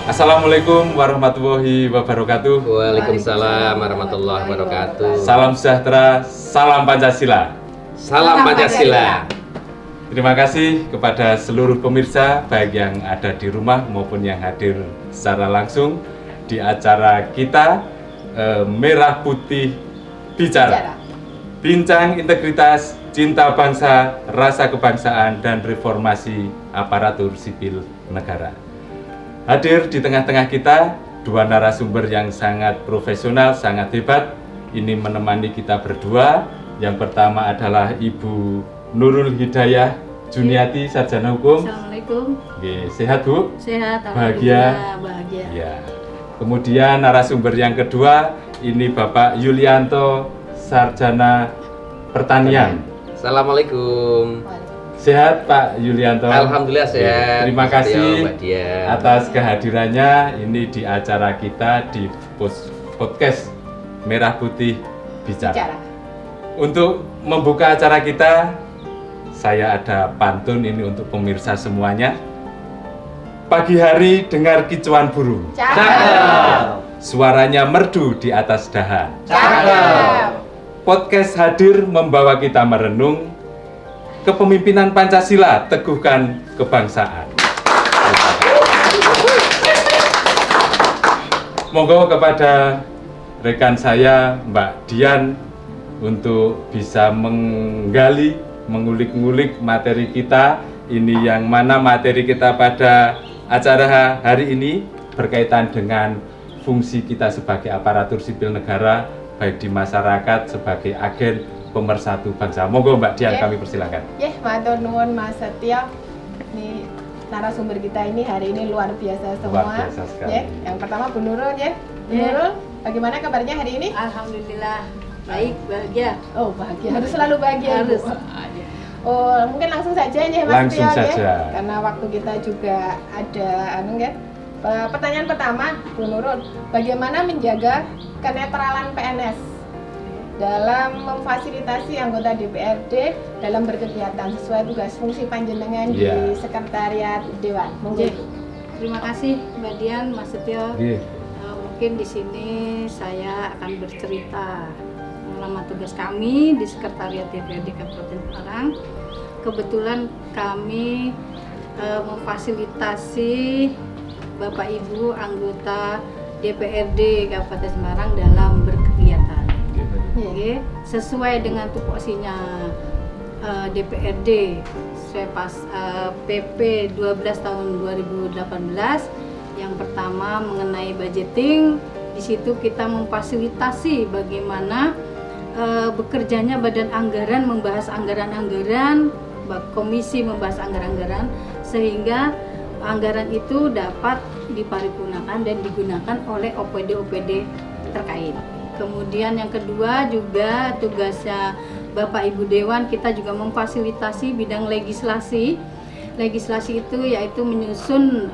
Assalamualaikum warahmatullahi wabarakatuh. Waalaikumsalam warahmatullahi wabarakatuh. Salam sejahtera, salam Pancasila. Salam Pancasila. Terima kasih kepada seluruh pemirsa, baik yang ada di rumah maupun yang hadir secara langsung di acara kita Merah Putih Bicara. Bincang integritas, cinta bangsa, rasa kebangsaan, dan reformasi aparatur sipil negara. Hadir di tengah-tengah kita dua narasumber yang sangat profesional, sangat hebat. Ini menemani kita berdua. Yang pertama adalah Ibu Nurul Hidayah Juniati, sarjana hukum. Assalamualaikum. Oke, sehat Bu? Sehat, Bahagia? Bahagia. Ya. Kemudian narasumber yang kedua, ini Bapak Yulianto, sarjana pertanian. Assalamualaikum. Sehat Pak Yulianto? Alhamdulillah sehat. Terima kasih Mbak Dian atas kehadirannya ini di acara kita di podcast Merah Putih Bicara. Untuk membuka acara kita, saya ada pantun ini untuk pemirsa semuanya. Pagi hari dengar kicauan burung. Cakep. Suaranya merdu di atas dahan. Cakep. Podcast hadir membawa kita merenung kepemimpinan Pancasila, teguhkan kebangsaan. Monggo kepada rekan saya Mbak Dian untuk bisa menggali, mengulik-ngulik materi kita. Ini yang mana materi kita pada acara hari ini berkaitan dengan fungsi kita sebagai aparatur sipil negara, baik di masyarakat sebagai agen pemersatu bangsa. Monggo Mbak Dian, kami persilakan. Matur nuwun Mas Setio. Ini narasumber kita ini hari ini luar biasa semua. Luar biasa sekali. Yang pertama Bu Nurul ya. Bu Nurul, bagaimana kabarnya hari ini? Alhamdulillah. Baik, bahagia. Oh, bahagia. Harus selalu bahagia. Harus. Bu. Oh, mungkin langsung saja nih Mas Langsung Setio saja. ya. Karena waktu kita juga ada pertanyaan pertama, Bu Nurul, bagaimana menjaga kenetralan PNS dalam memfasilitasi anggota DPRD dalam berkegiatan sesuai tugas fungsi panjenengan di Sekretariat Dewan. Monggo. Terima kasih Mbak Dian, Mas Setio. Mungkin di sini saya akan bercerita mengenai tugas kami di Sekretariat DPRD Kabupaten Semarang. Kebetulan kami memfasilitasi Bapak Ibu anggota DPRD Kabupaten Semarang dalam berkegiatan. Sesuai dengan tupoksinya DPRD PP 12 tahun 2018. Yang pertama mengenai budgeting, di situ kita memfasilitasi bagaimana bekerjanya badan anggaran, membahas anggaran-anggaran, komisi membahas anggaran-anggaran, sehingga anggaran itu dapat diparipurnakan dan digunakan oleh OPD-OPD terkait. Kemudian yang kedua juga tugasnya Bapak Ibu Dewan, kita juga memfasilitasi bidang legislasi. Legislasi itu yaitu menyusun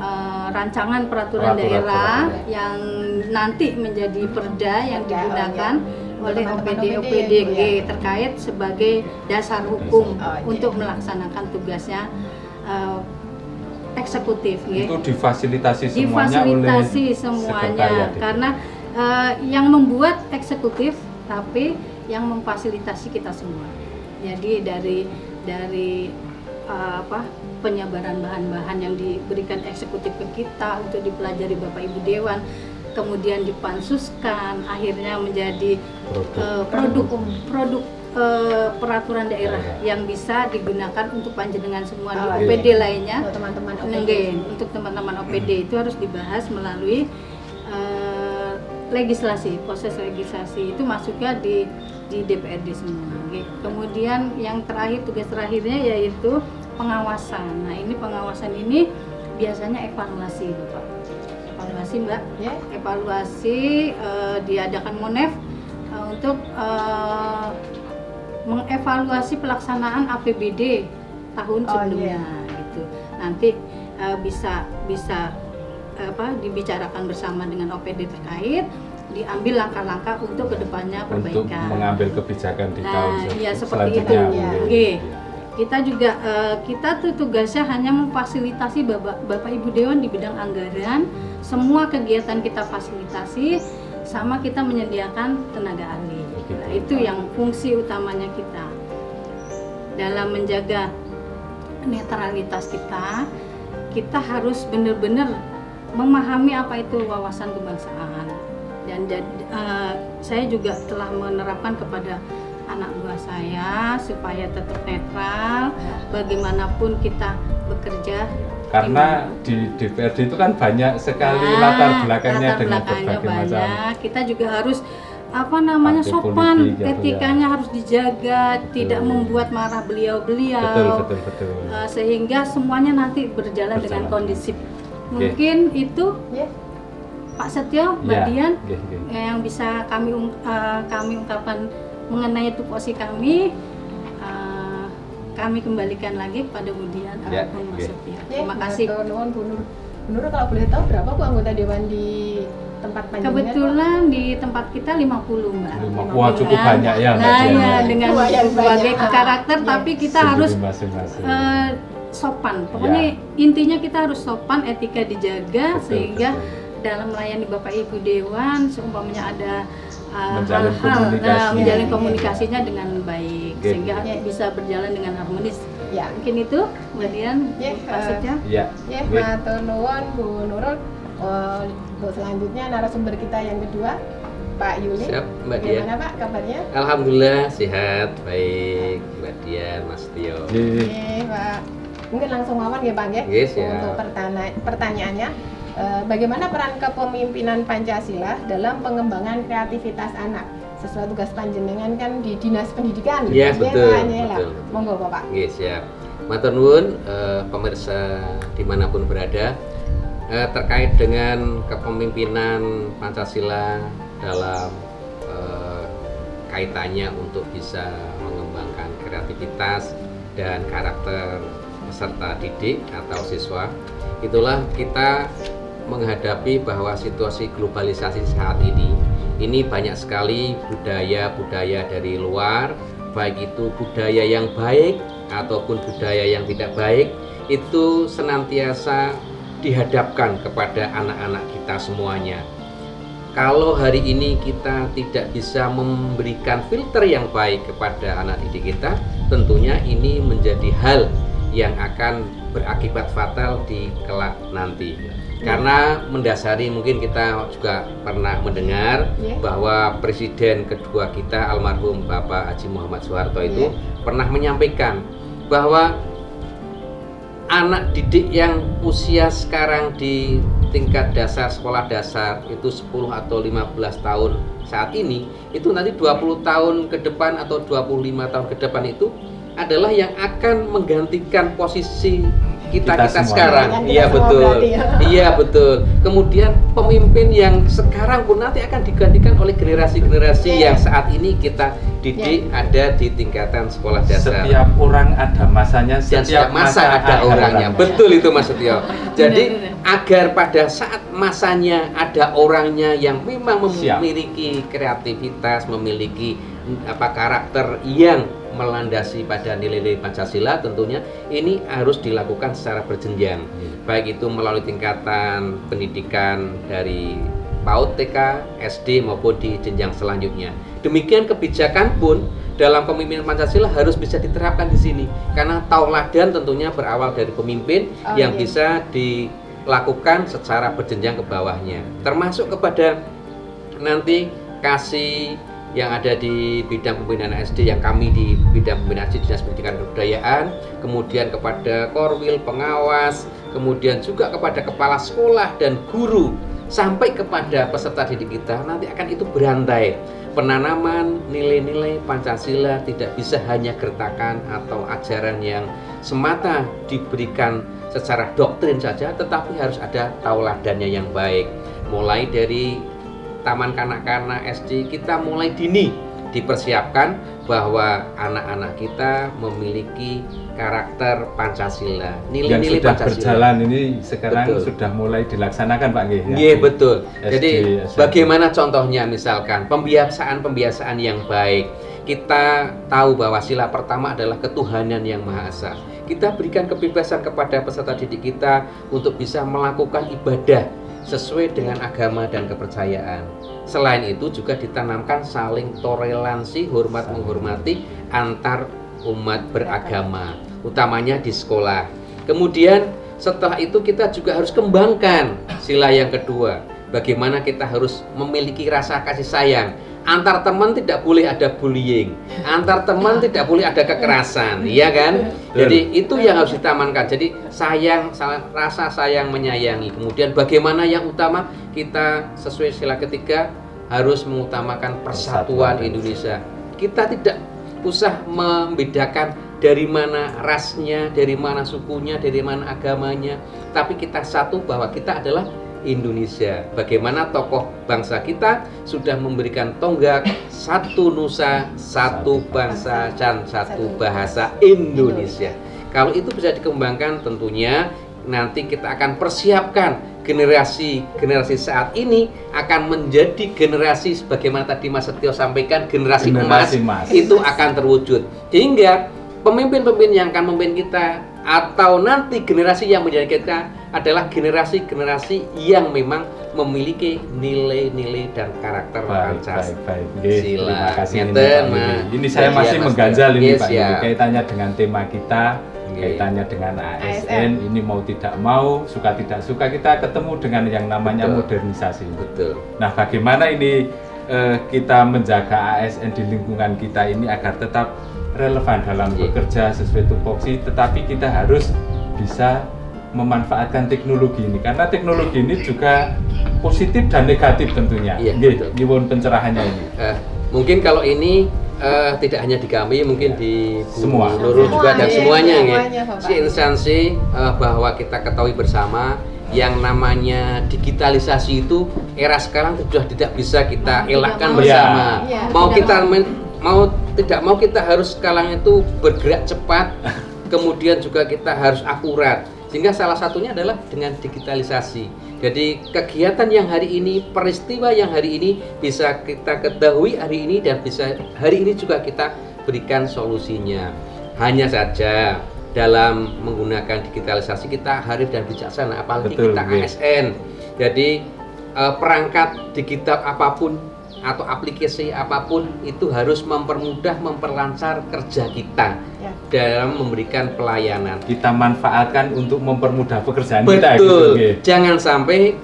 rancangan peraturan daerah yang nanti menjadi perda yang digunakan oleh OPD-OPDG terkait sebagai dasar hukum untuk melaksanakan tugasnya eksekutif. Itu difasilitasi semuanya karena yang membuat eksekutif, tapi yang memfasilitasi kita semua. Jadi dari penyebaran bahan-bahan yang diberikan eksekutif ke kita untuk dipelajari Bapak Ibu Dewan, kemudian dipansuskan, akhirnya menjadi produk peraturan daerah yang bisa digunakan untuk panjenengan semua di OPD lainnya. Untuk teman-teman OPD itu harus dibahas melalui legislasi, proses legislasi itu masuknya di DPRD semua. Kemudian yang terakhir, tugas terakhirnya yaitu pengawasan. Nah, ini pengawasan ini biasanya evaluasi, Bapak. Evaluasi, Mbak. Evaluasi diadakan Monef untuk mengevaluasi pelaksanaan APBD tahun sebelumnya gitu. Nanti bisa dibicarakan bersama dengan OPD terkait, diambil langkah-langkah untuk kedepannya perbaikan. Untuk mengambil kebijakan di tahun seperti selanjutnya. itu. Kita juga kita tuh tugasnya hanya memfasilitasi Bapak Ibu Dewan di bidang anggaran, semua kegiatan kita fasilitasi, sama kita menyediakan tenaga ahli. Nah, itu yang fungsi utamanya kita dalam menjaga netralitas kita. Kita harus benar-benar memahami apa itu wawasan kebangsaan, dan saya juga telah menerapkan kepada anak buah saya supaya tetap netral bagaimanapun kita bekerja, karena di DPRD itu kan banyak sekali latar belakangnya dengan berbagai macam. Kita juga harus sopan, politik, etikanya harus dijaga, tidak membuat marah beliau-beliau. Betul. Sehingga semuanya nanti berjalan dengan kondisif. Mungkin itu Pak Setio, Mbak Dian, yang bisa kami ungkapkan mengenai tupoksi kami. Kami kembalikan lagi kepada Bu Dian ataupun Mas Setio. Terima kasih. Bu Nur, kalau boleh tahu berapa Bu anggota dewan di tempat panjenengan? Kebetulan di tempat kita 50, Mbak. Wah, cukup banyak ya Mbak Dian. Ya, dengan berbagai karakter, tapi kita harus sopan. Pokoknya intinya kita harus sopan, etika dijaga, sehingga dalam melayani Bapak Ibu Dewan, seumpamanya ada menjalin komunikasinya dengan baik, sehingga bisa berjalan dengan harmonis. Mungkin itu, Mbak Dian, Pak Setio. Matur nuwun Bu Nurul. Untuk selanjutnya narasumber kita yang kedua, Pak Yuli. Siap, Mbak Dian. Bagaimana Pak kabarnya? Alhamdulillah sehat, baik, Mbak Dian, Mas Tio. Pak. Mungkin langsung mawon ya Pak ya. Untuk pertanyaannya, bagaimana peran kepemimpinan Pancasila dalam pengembangan kreativitas anak? Sesuai tugas panjenengan kan di Dinas Pendidikan. Iya, betul. Monggo Bapak. Siap. Matur nuwun pemirsa dimanapun berada. Terkait dengan kepemimpinan Pancasila dalam kaitannya untuk bisa mengembangkan kreativitas dan karakter peserta didik atau siswa, itulah kita menghadapi bahwa situasi globalisasi saat ini banyak sekali budaya-budaya dari luar, baik itu budaya yang baik ataupun budaya yang tidak baik, itu senantiasa dihadapkan kepada anak-anak kita semuanya. Kalau hari ini kita tidak bisa memberikan filter yang baik kepada anak didik kita, tentunya ini menjadi hal yang akan berakibat fatal di kelak nanti. Karena mendasari, mungkin kita juga pernah mendengar bahwa Presiden kedua kita almarhum Bapak Haji Muhammad Soeharto itu pernah menyampaikan bahwa anak didik yang usia sekarang di tingkat dasar, sekolah dasar itu 10 atau 15 tahun saat ini, itu nanti 20 tahun ke depan atau 25 tahun ke depan itu adalah yang akan menggantikan posisi kita sekarang. Iya betul. Iya betul. Kemudian pemimpin yang sekarang pun nanti akan digantikan oleh generasi-generasi yang saat ini kita didik ada di tingkatan sekolah dasar. Setiap orang ada masanya, setiap masa ada orangnya. Betul itu Mas Setio. Jadi agar pada saat masanya ada orangnya yang memang memiliki kreativitas, memiliki karakter yang melandasi pada nilai-nilai Pancasila, tentunya ini harus dilakukan secara berjenjang, baik itu melalui tingkatan pendidikan dari PAUD, TK, SD maupun di jenjang selanjutnya. Demikian kebijakan pun dalam kepemimpinan Pancasila harus bisa diterapkan di sini, karena tauladan tentunya berawal dari pemimpin yang bisa dilakukan secara berjenjang ke bawahnya, termasuk kepada nanti kasih yang ada di bidang pembinaan SD, yang kami di bidang pembinaan SD Dinas Pendidikan dan Kebudayaan, kemudian kepada korwil, pengawas, kemudian juga kepada kepala sekolah dan guru, sampai kepada peserta didik kita, nanti akan itu berantai. Penanaman nilai-nilai Pancasila tidak bisa hanya gertakan atau ajaran yang semata diberikan secara doktrin saja, tetapi harus ada tauladannya yang baik. Mulai dari taman kanak-kanak SD kita mulai dini dipersiapkan bahwa anak-anak kita memiliki karakter Pancasila, nilai-nilai Pancasila. Yang sudah berjalan ini sekarang sudah mulai dilaksanakan Pak Nggih. Iya betul. Jadi bagaimana contohnya, misalkan pembiasaan yang baik. kita tahu bahwa sila pertama adalah ketuhanan yang Maha Esa. Kita berikan kebebasan kepada peserta didik kita untuk bisa melakukan ibadah sesuai dengan agama dan kepercayaan. Selain itu juga ditanamkan saling toleransi, hormat menghormati antar umat beragama, utamanya di sekolah. Kemudian setelah itu kita juga harus kembangkan sila yang kedua. Bagaimana kita harus memiliki rasa kasih sayang. Antar teman tidak boleh ada bullying, antar teman tidak boleh ada kekerasan, iya kan? Jadi itu yang harus ditamankan. Jadi rasa sayang menyayangi. Kemudian bagaimana yang utama, kita sesuai sila ketiga harus mengutamakan persatuan Indonesia. Kita tidak usah membedakan dari mana rasnya, dari mana sukunya, dari mana agamanya, tapi kita satu bahwa kita adalah Indonesia. Bagaimana tokoh bangsa kita sudah memberikan tonggak satu nusa, satu bangsa, dan satu bahasa Indonesia. Kalau itu bisa dikembangkan, tentunya nanti kita akan persiapkan generasi saat ini akan menjadi generasi sebagaimana tadi Mas Setio sampaikan, generasi emas itu akan terwujud. Sehingga pemimpin-pemimpin yang akan memimpin kita atau nanti generasi yang menjadi kita adalah generasi-generasi yang memang memiliki nilai-nilai dan karakter Pancasila. Terima kasih ini saya masih mengganjal ini Pak Yuli, kaitannya dengan tema kita, kaitannya dengan ASN. Ini mau tidak mau, suka tidak suka kita ketemu dengan yang namanya modernisasi. Betul. Nah, bagaimana ini kita menjaga ASN di lingkungan kita ini agar tetap relevan dalam bekerja sesuai tupoksi, tetapi kita harus bisa memanfaatkan teknologi ini, karena teknologi ini juga positif dan negatif tentunya. Nyuwun pencerahannya ini. Mungkin kalau ini tidak hanya di kami, mungkin di semua seluruh juga dan semuanya si instansi bahwa kita ketahui bersama yang namanya digitalisasi itu era sekarang sudah tidak bisa kita elakkan bersama. Mau kita mau tidak mau kita harus sekarang itu bergerak cepat, kemudian juga kita harus akurat. Sehingga salah satunya adalah dengan digitalisasi. Jadi kegiatan yang hari ini, peristiwa yang hari ini bisa kita ketahui hari ini dan bisa hari ini juga kita berikan solusinya. Hanya saja dalam menggunakan digitalisasi kita harif dan bijaksana, apalagi kita ASN. Jadi perangkat digital apapun atau aplikasi apapun itu harus mempermudah, memperlancar kerja kita dalam memberikan pelayanan. Kita manfaatkan untuk mempermudah pekerjaan kita. Betul. Jangan sampai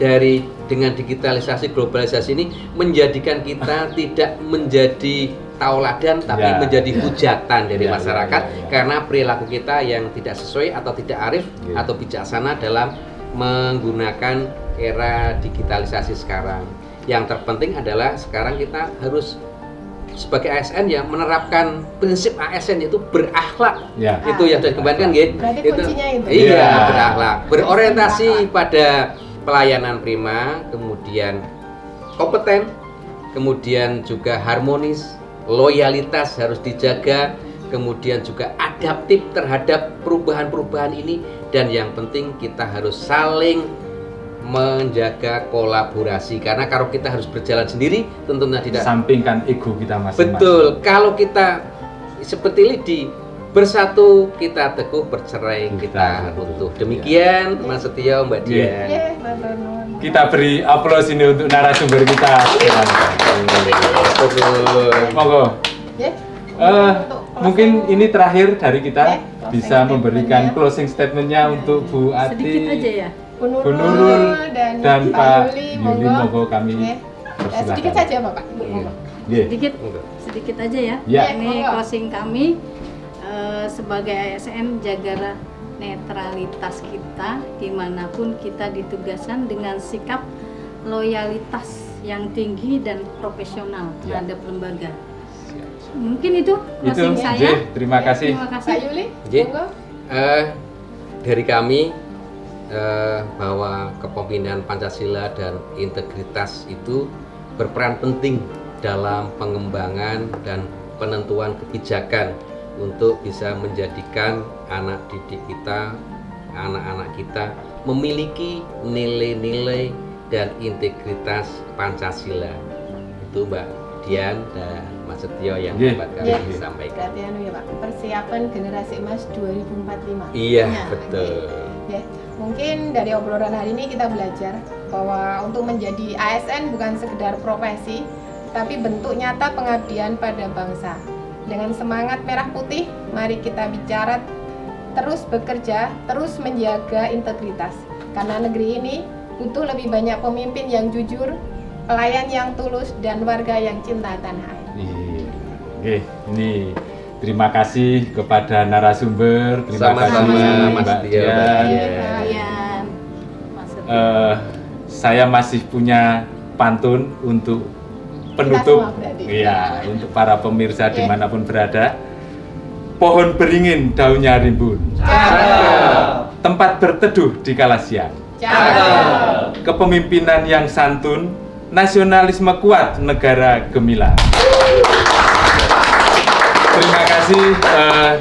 dengan digitalisasi, globalisasi ini menjadikan kita tidak menjadi tauladan tapi menjadi hujatan dari masyarakat karena perilaku kita yang tidak sesuai atau tidak arif atau bijaksana dalam menggunakan era digitalisasi sekarang. Yang terpenting adalah sekarang kita harus sebagai ASN yang menerapkan prinsip ASN yaitu berakhlak. Itu yang sudah dikembangkan gitu. Berarti kuncinya itu. Iya, berakhlak. Berorientasi pada pelayanan prima, kemudian kompeten, kemudian juga harmonis, loyalitas harus dijaga, kemudian juga adaptif terhadap perubahan-perubahan ini, dan yang penting kita harus saling menjaga kolaborasi, karena kalau kita harus berjalan sendiri tentunya tidak sampingkan ego kita masing-masing. Betul. Kalau kita seperti lidi bersatu kita teguh, bercerai kita runtuh. Demikian Mas Setio, Mbak Dian. Kita beri aplaus ini untuk narasumber kita. Monggo. Mungkin ini terakhir dari kita, bisa memberikan closing statementnya untuk Bu Ati. Sedikit aja ya. Bu Nurul dan Pak Yuli, monggo kami persilakan. Sedikit saja Bapak. Sedikit aja ya. Ini closing kami sebagai ASN, jagalah netralitas kita dimanapun kita ditugaskan dengan sikap loyalitas yang tinggi dan profesional terhadap lembaga. Mungkin itu closing saya. Terima kasih. Pak Yuli, dari kami bahwa kepemimpinan Pancasila dan integritas itu berperan penting dalam pengembangan dan penentuan kebijakan untuk bisa menjadikan anak didik kita, anak-anak kita memiliki nilai-nilai dan integritas Pancasila. Itu Mbak Dian dan Mas Setio yang Nggih. dapat kami Nggih. sampaikan. Berarti anu ya Pak, persiapan generasi emas 2045. Iya, Ya, betul. Ya, mungkin dari obrolan hari ini kita belajar bahwa untuk menjadi ASN bukan sekedar profesi, tapi bentuk nyata pengabdian pada bangsa. Dengan semangat merah putih, mari kita bicara, terus bekerja, terus menjaga integritas. Karena negeri ini butuh lebih banyak pemimpin yang jujur, pelayan yang tulus, dan warga yang cinta tanah air. Oke, ini terima kasih kepada narasumber, terima Sama-sama, kasih Mas Mbak Tio, Dian. Mbak Dian. Kalian Mas Setio. Saya masih punya pantun untuk penutup, semua berarti. iya, untuk para pemirsa Oke. dimanapun berada. Pohon beringin daunnya rimbun, tempat berteduh di kala siang. Cakep. Kepemimpinan yang santun, nasionalisme kuat, negara gemilang. Terima kasih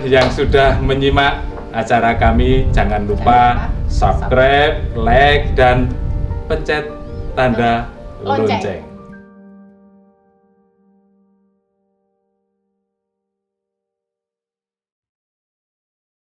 yang sudah menyimak acara kami. Jangan lupa subscribe, like, dan pencet tanda Lonceng. lonceng.